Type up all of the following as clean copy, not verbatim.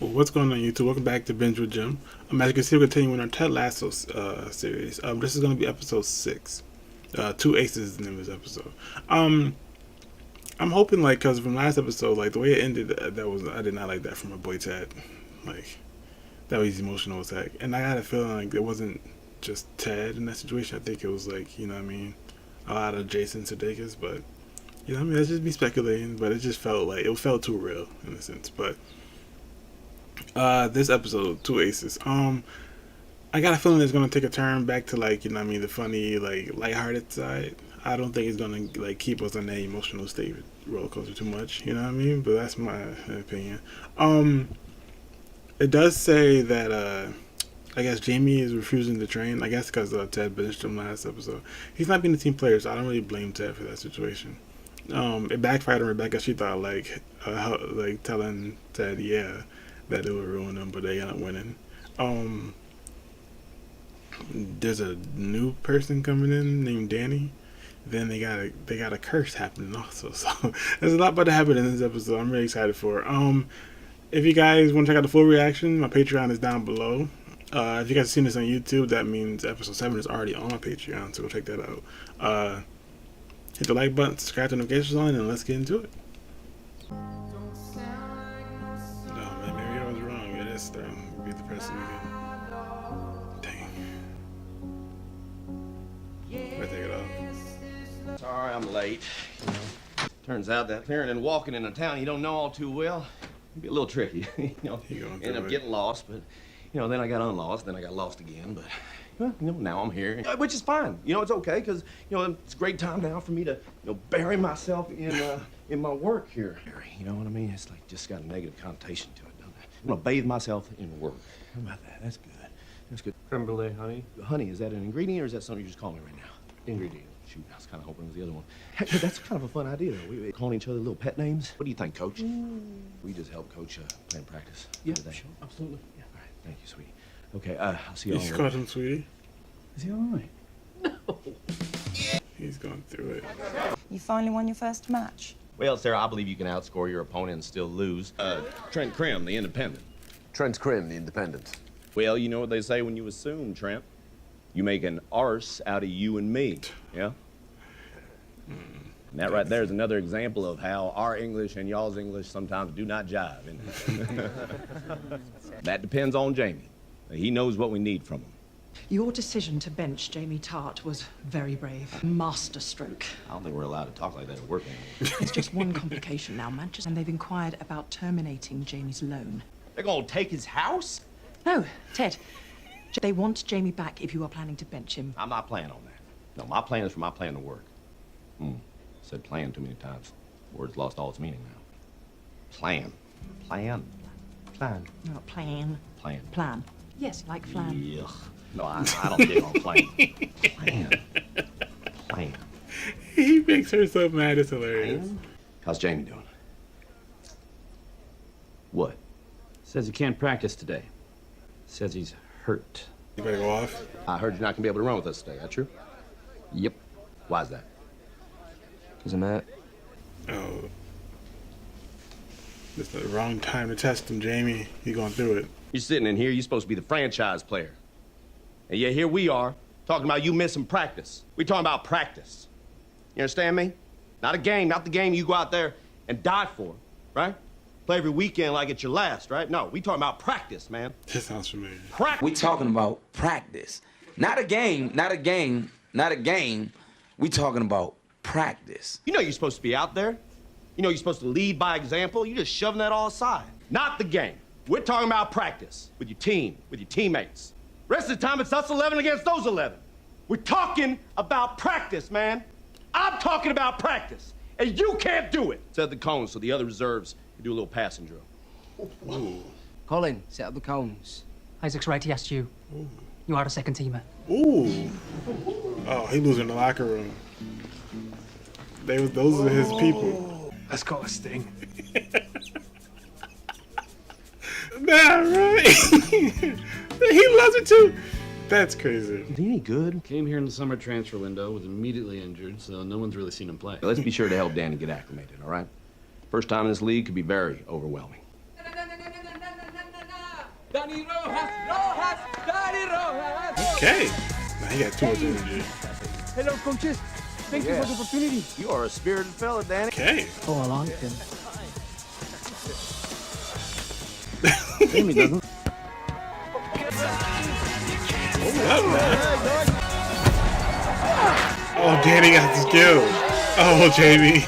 Well, what's going on, YouTube? Welcome back to Binge with Jim. As you can see, we're continuing our Ted Lasso series. This is going to be episode 6. Two Aces is the name of this episode. I'm hoping, like, because from last episode, like, the way it ended, I did not like that from my boy Ted. Like, that was emotional attack. And I had a feeling like it wasn't just Ted in that situation. I think it was, like, you know what I mean, a lot of Jason Sudeikis, but, you know what I mean, that's just me speculating, but it just felt like, it felt too real in a sense, but this episode, Two Aces. I got a feeling it's gonna take a turn back to, like, you know what I mean, the funny, like, lighthearted side. I don't think it's gonna, like, keep us on that emotional state roller coaster too much, you know what I mean? But that's my opinion. It does say that I guess Jamie is refusing to train. I guess because Ted benched him last episode. He's not being a team player, so I don't really blame Ted for that situation. It backfired on Rebecca. She thought like telling Ted, yeah, that it would ruin them, but they end up winning. There's a new person coming in named Danny. Then they got a curse happening also. So there's a lot about to happen in this episode. I'm really excited for it. If you guys want to check out the full reaction, my Patreon is down below. If you guys have seen this on YouTube, that means episode 7 is already on my Patreon, so go check that out. Hit the like button, subscribe to the notifications on, and let's get into it. No, man, maybe I was wrong. It is be the person again. Dang. I take it off. Sorry, I'm late. Turns out that clearing and walking in a town you don't know all too well can be a little tricky. End up getting lost, but then I got unlost, then I got lost again. But well, now I'm here, which is fine. It's okay because it's a great time now for me to bury myself in my work here. You know what I mean? It's like just got a negative connotation to it, doesn't it? I'm gonna bathe myself in work. How about that? That's good. That's good. Creme brulee, honey. Honey, is that an ingredient or is that something you're just calling me right now? Ingredient. Shoot, I was kind of hoping it was the other one. Heck, but that's kind of a fun idea, though. We calling each other little pet names. What do you think, Coach? We just help Coach plan practice. Yeah, sure, absolutely. Yeah. All right, thank you, sweetie. Okay, I'll see you all. You called him sweetie? Is he all right? No. He's going through it. You finally won your first match. Well, Sarah, I believe you can outscore your opponent and still lose. Trent Krim, the independent. Trent Krim, the independent. Well, you know what they say when you assume, Trent. You make an arse out of you and me, yeah? And that right there is another example of how our English and y'all's English sometimes do not jive, isn't it? That depends on Jamie. He knows what we need from him. Your decision to bench Jamie Tart was very brave. Masterstroke. I don't think we're allowed to talk like that at work anymore. There's just one complication now, Manchester, and they've inquired about terminating Jamie's loan. They're gonna take his house? No, Ted. They want Jamie back if you are planning to bench him. I'm not planning on that. No, my plan is for my plan to work. Said plan too many times. Word's lost all its meaning now. Plan. Plan. Plan. No, plan. Plan. Plan. Yes, like flan. Yuck. No, I don't dig on plan. Plan. Plan. He makes her so mad, it's hilarious. Plan? How's Jamie doing? What? Says he can't practice today. Says he's hurt. You better go off. I heard you're not gonna be able to run with us today. That true? Yep. Why's that? Because I'm at. Oh. It's the wrong time to test him, Jamie. He's going through it. You're sitting in here, you're supposed to be the franchise player. And yet here we are, talking about you missing practice. We're talking about practice. You understand me? Not a game, not the game you go out there and die for, right? Play every weekend like it's your last, right? No, we talking about practice, man. This sounds familiar. We talking about practice. Not a game, not a game, not a game. We talking about practice. You know you're supposed to be out there. You know you're supposed to lead by example. You're just shoving that all aside. Not the game. We're talking about practice with your team, with your teammates. Rest of the time, it's us 11 against those 11. We're talking about practice, man. I'm talking about practice, and you can't do it. Set the cones so the other reserves can do a little passing drill. Ooh. Colin, set up the cones. Isaac's right, he asked you. Ooh. You are the second teamer. Ooh. Oh, he losing the locker room. Those are his people. Let's call a sting. Nah, right? He loves it too. That's crazy. Is he any good? Came here in the summer transfer window, was immediately injured, so no one's really seen him play. Let's be sure to help Danny get acclimated, all right? First time in this league could be very overwhelming. Danny Rojas! Rojas! Danny Rojas! Okay. Now he got too much energy. Hello, coaches. Thank you for the opportunity. You are a spirited fella, Danny. Okay. Oh, I like him. Jamie doesn't. Oh, Danny got the skill. Oh, Jamie.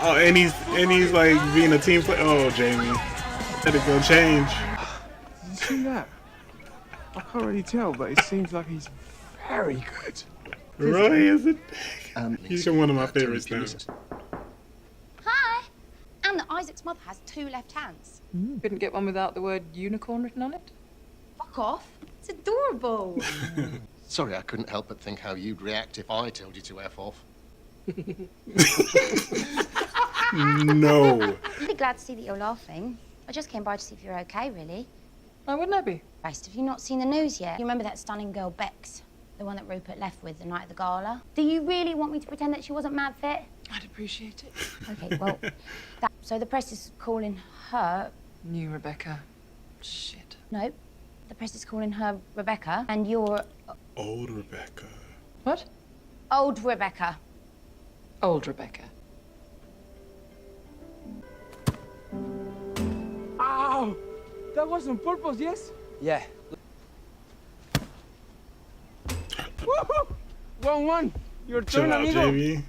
Oh, and he's like being a team player. Oh, Jamie. Had to go change. Did you see that? I can't really tell, but it seems like he's very good. Really, is it? He's one of my favorites now. Hi! And that Isaac's mother has 2 left hands. Couldn't get one without the word unicorn written on it? Fuck off. It's adorable. Sorry, I couldn't help but think how you'd react if I told you to F off. No. I'm really glad to see that you're laughing. I just came by to see if you're okay, really. Why wouldn't I be? Christ, have you not seen the news yet? You remember that stunning girl, Bex? The one that Rupert left with the night of the gala? Do you really want me to pretend that she wasn't mad fit? I'd appreciate it. Okay, well, so the press is calling her... New Rebecca. Shit. No, the press is calling her Rebecca, and you're... Old Rebecca. What? Old Rebecca. Old Rebecca. Ow! That was on purpose, yes? Yeah. Woohoo! 1-1. Your Chill turn, out, amigo. Jamie.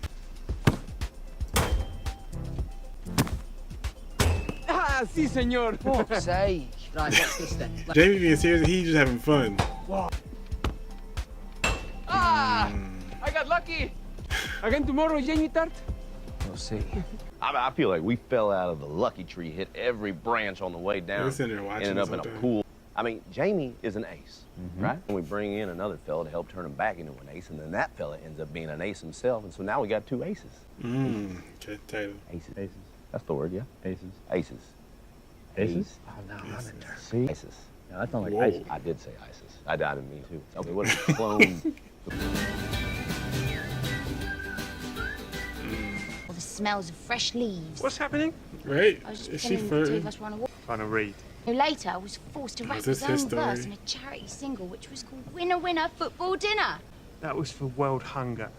Ah, si, senor. Fuck's sake. Right, what's this then? Jamie being serious, he's just having fun. Ah! I got lucky. Again tomorrow, Jamie Tart. We'll see. I feel like we fell out of the lucky tree, hit every branch on the way down, We're sitting there watching ended up in a sometime. pool. I mean, Jamie is an ace, right? And we bring in another fella to help turn him back into an ace, and then that fella ends up being an ace himself, and so now we got 2 aces. Okay, Taylor. Aces. Aces. That's the word, yeah? Aces. Aces. Aces? Oh, no, I'm in there. See? Aces. No, that's not like Whoa. ice. I did say ISIS. I didn't mean to. Okay, what is it? Clone. All the smells of fresh leaves. What's happening? Right? I was just Is she pretending the two of flirting? us were on a walk. Trying to read. Later, I was forced to Oh, rap is this his own his verse story? in a charity single, which was called Winner Winner Football Dinner. That was for world hunger.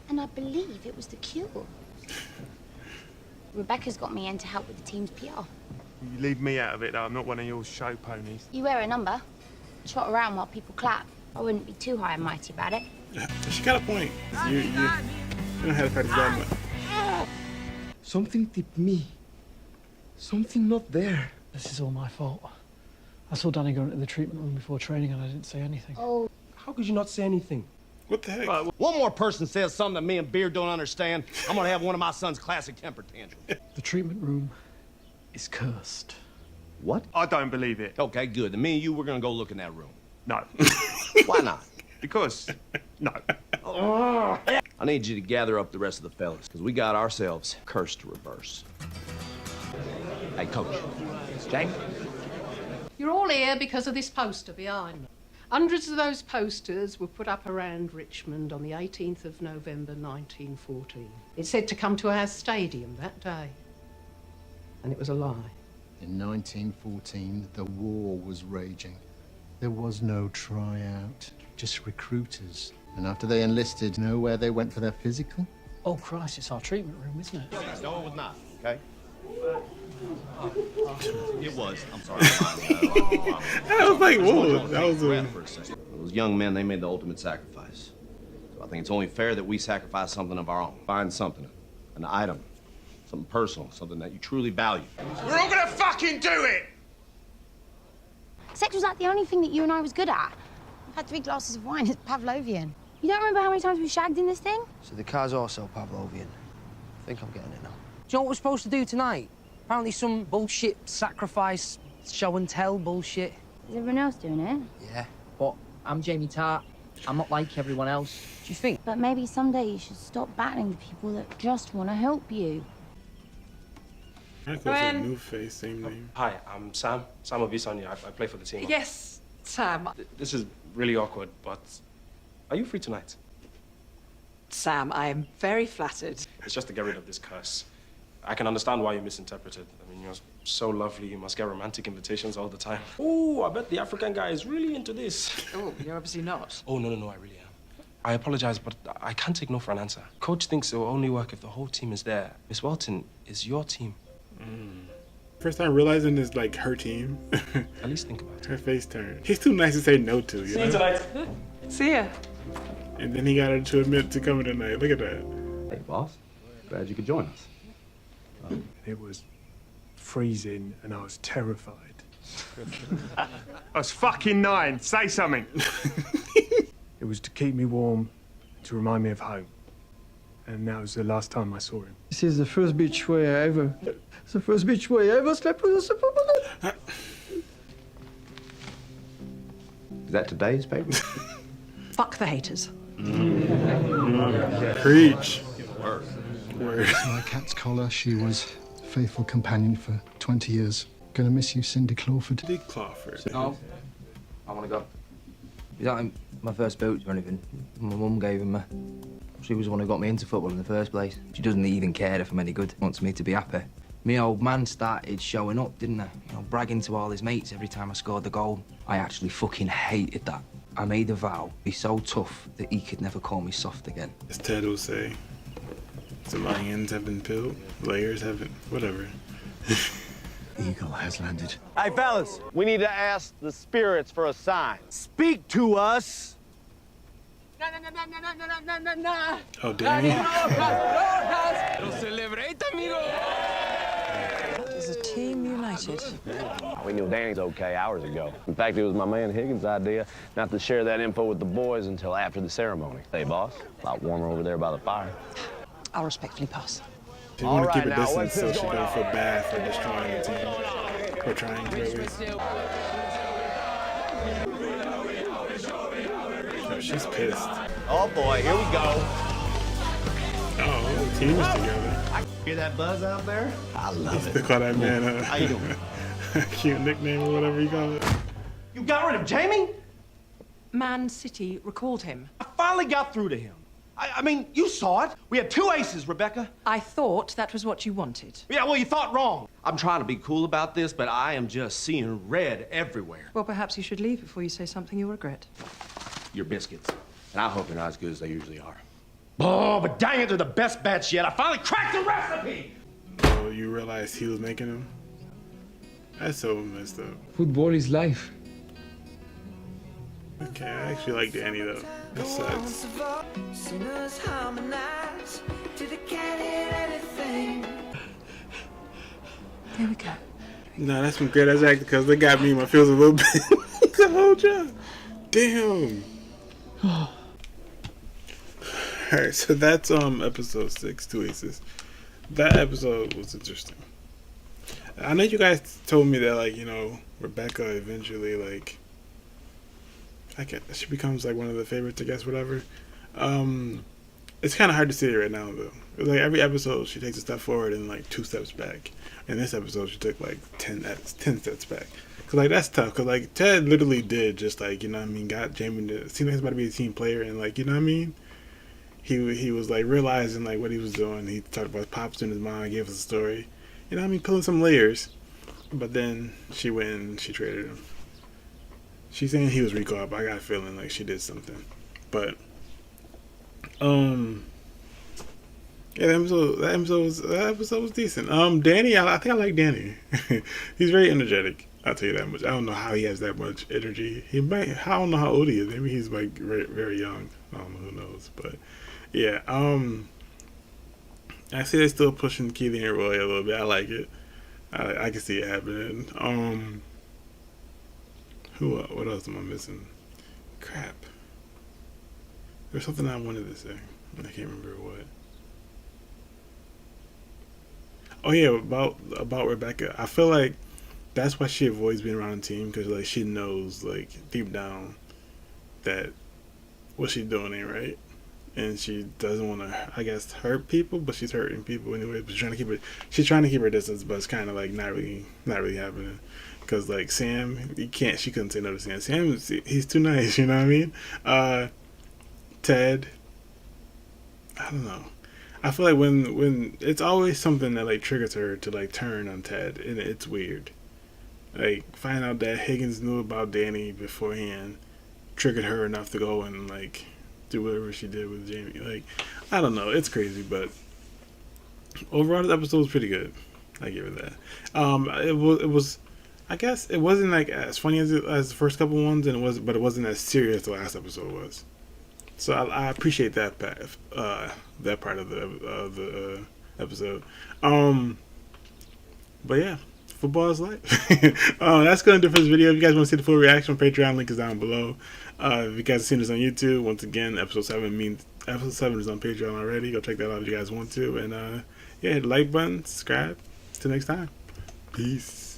And I believe it was the cure. Rebecca's got me in to help with the team's PR. You leave me out of it, though. I'm not one of your show ponies. You wear a number, trot around while people clap. I wouldn't be too high and mighty about it. She got a point. You don't have to practice that much. Something tipped me. Something not there. This is all my fault. I saw Danny go into the treatment room before training and I didn't say anything. Oh, How could you not say anything? What the heck? One more person says something that me and Beard don't understand, I'm gonna have one of my son's classic temper tantrums. The treatment room is cursed. What? I don't believe it. Okay, good. Then me and you, we're gonna go look in that room. No. Why not? Because, no. I need you to gather up the rest of the fellas, because we got ourselves cursed to reverse. Hey, Coach. Jake? You're all here because of this poster behind me. Hundreds of those posters were put up around Richmond on the 18th of November 1914. It said to come to our stadium that day. And it was a lie. In 1914, the war was raging. There was no tryout, just recruiters. And after they enlisted, know where they went for their physical? Oh, Christ, it's our treatment room, isn't it? No, it was not, okay? It was. I'm sorry. I was like, whoa. That was a... For a second. Those young men, they made the ultimate sacrifice. So I think it's only fair that we sacrifice something of our own. Find something, an item, something personal, something that you truly value. We're all gonna fucking do it! sex was like the only thing that you and I was good at. I've had 3 glasses of wine. It's Pavlovian. You don't remember how many times we shagged in this thing? So the car's also Pavlovian. I think I'm getting it now. Do you know what we're supposed to do tonight? Apparently some bullshit sacrifice, show and tell bullshit. Is everyone else doing it? Yeah, but I'm Jamie Tart. I'm not like everyone else. Do you think? But maybe someday you should stop battling the people that just want to help you. A new face, same name. Hi, I'm Sam. Sam Obisanya. I play for the team. Yes, Sam. This is really awkward, but are you free tonight? Sam, I am very flattered. It's just to get rid of this curse. I can understand why you misinterpreted. I mean, you're so lovely, you must get romantic invitations all the time. Oh, I bet the African guy is really into this. Oh, you're obviously not. Oh, no, I really am. I apologize, but I can't take no for an answer. Coach thinks it will only work if the whole team is there. Miss Welton is your team. First time realizing it's like her team. At least think about it. Her face turned. He's too nice to say no to, you See know? you tonight. See ya. And then he got her to admit to coming tonight. Look at that. Hey, boss. Glad you could join us. It was freezing and I was terrified. I was fucking 9. Say something. It was to keep me warm, to remind me of home. And that was the last time I saw him. This is the first beach where I ever... It's the first beach where I ever slept with a supermodel. Is that today's paper? Fuck the haters. Preach. Word. My cat's collar, she was a faithful companion for 20 years. Gonna miss you, Cindy Clawford. Cindy Clawford. No, I want to go. These aren't my first boots or anything. My mum gave them me. She was the one who got me into football in the first place. She doesn't even care if I'm any good. Wants me to be happy. Me old man started showing up, didn't I? You know, bragging to all his mates every time I scored the goal. I actually fucking hated that. I made a vow, be so tough that he could never call me soft again. As Ted will say, some onions have been peeled, layers haven't, whatever. Eagle has landed. Hey, fellas, we need to ask the spirits for a sign. Speak to us. Oh, Danny. There's a team united. We knew Danny's okay hours ago. In fact, it was my man Higgins' idea not to share that info with the boys until after the ceremony. Hey, boss, a lot warmer over there by the fire. I'll respectfully pass. She want to keep a distance so she don't feel bad for destroying the team. Or trying to at least. Oh, she's pissed. Oh, boy, here we go. Oh, the team is together. I hear that buzz out there? I love it. They call that man How you doing? cute nickname or whatever you call it. You got rid of Jamie? Man City recalled him. I finally got through to him. I mean, you saw it. We had 2 aces, Rebecca. I thought that was what you wanted. Yeah, well, you thought wrong. I'm trying to be cool about this, but I am just seeing red everywhere. Well, perhaps you should leave before you say something you'll regret. Your biscuits. And I hope they're not as good as they usually are. Oh, but dang it, they're the best batch yet. I finally cracked the recipe! Oh, you realized he was making them? That's so messed up. Football is life. Okay, I actually like Danny though. That sucks. There we go. Nah, that's some great ass acting because they got me in my feels a little bit. The whole job. Damn. Alright, so that's episode 6, 2 Aces. That episode was interesting. I know you guys told me that, like, you know, Rebecca eventually, like, she becomes like one of the favorites, I guess, whatever. It's kind of hard to see it right now though. Like every episode, she takes a step forward and like 2 steps back. In this episode, she took like 10 steps back. Cause like that's tough. Cause like Ted literally did just like, you know what I mean, got Jamie to seem like he's about to be a team player, and like, you know what I mean. He was like realizing like what he was doing. He talked about his pops and his mom, gave us a story. You know what I mean, pulling some layers. But then she went and she traded him. She's saying he was recalled, but I got a feeling like she did something. But yeah, that episode was decent. Danny, I think I like Danny. He's very energetic. I'll tell you that much. I don't know how he has that much energy. I don't know how old he is. Maybe he's like very, very young. I don't know, who knows. But yeah, I see they're still pushing Keely and Roy a little bit. I like it. I can see it happening. What else am I missing? Crap. There's something I wanted to say. I can't remember what. Oh yeah, about Rebecca. I feel like that's why she avoids being around the team, because like she knows like deep down that what she's doing ain't right, and she doesn't want to, I guess, hurt people, but she's hurting people anyway. But she's trying to keep her distance, but it's kind of like not really happening. Because like Sam, she couldn't say no to Sam. Sam, he's too nice, you know what I mean? Ted, I don't know. I feel like when it's always something that like triggers her to like turn on Ted, and it's weird. Like find out that Higgins knew about Danny beforehand triggered her enough to go and like do whatever she did with Jamie. Like I don't know, it's crazy, but overall this episode was pretty good. I give it that. It was. I guess it wasn't like as funny as the first couple ones, but it wasn't as serious as the last episode was. So I appreciate that part of the episode. But yeah, football is life. That's gonna do for this video. If you guys want to see the full reaction, Patreon link is down below. If you guys have seen this on YouTube, once again, episode 7 is on Patreon already. Go check that out if you guys want to. And yeah, hit the like button, subscribe. Till next time. Peace.